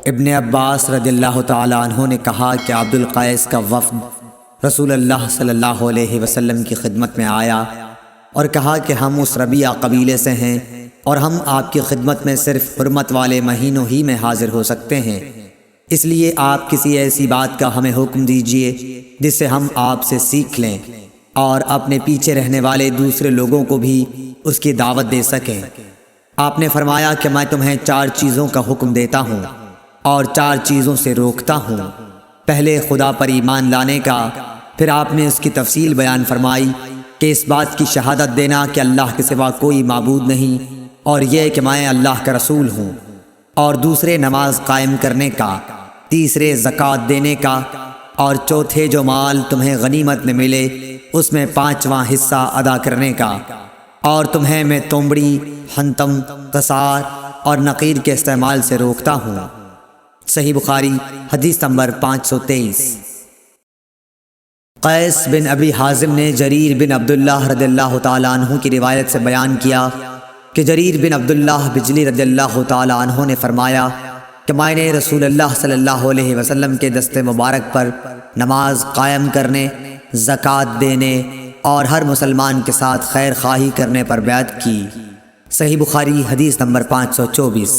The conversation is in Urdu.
ابن عباس رضی اللہ تعالیٰ عنہ نے کہا کہ عبد القیس کا وفد رسول اللہ صلی اللہ علیہ وسلم کی خدمت میں آیا اور کہا کہ ہم اس ربیعہ قبیلے سے ہیں اور ہم آپ کی خدمت میں صرف حرمت والے مہینوں ہی میں حاضر ہو سکتے ہیں، اس لیے آپ کسی ایسی بات کا ہمیں حکم دیجئے جس سے ہم آپ سے سیکھ لیں اور اپنے پیچھے رہنے والے دوسرے لوگوں کو بھی اس کی دعوت دے سکیں۔ آپ نے فرمایا کہ میں تمہیں 4 چیزوں کا حکم دیتا ہوں اور 4 چیزوں سے روکتا ہوں۔ پہلے خدا پر ایمان لانے کا، پھر آپ نے اس کی تفصیل بیان فرمائی کہ اس بات کی شہادت دینا کہ اللہ کے سوا کوئی معبود نہیں اور یہ کہ میں اللہ کا رسول ہوں، اور دوسرے نماز قائم کرنے کا، تیسرے زکوٰۃ دینے کا، اور چوتھے جو مال تمہیں غنیمت میں ملے اس میں 5واں حصہ ادا کرنے کا، اور تمہیں میں تومڑی، حنتم، قصار اور نقیر کے استعمال سے روکتا ہوں۔ صحیح بخاری حدیث نمبر 523۔ قیس بن ابی حازم نے جریر بن عبداللہ رضی اللہ تعالیٰ عنہ کی روایت سے بیان کیا کہ جریر بن عبداللہ بجلی رضی اللہ تعالیٰ عنہ نے فرمایا کہ میں نے رسول اللہ صلی اللہ علیہ وسلم کے دست مبارک پر نماز قائم کرنے، زکوٰۃ دینے اور ہر مسلمان کے ساتھ خیر خواہی کرنے پر بیعت کی۔ صحیح بخاری حدیث نمبر 524۔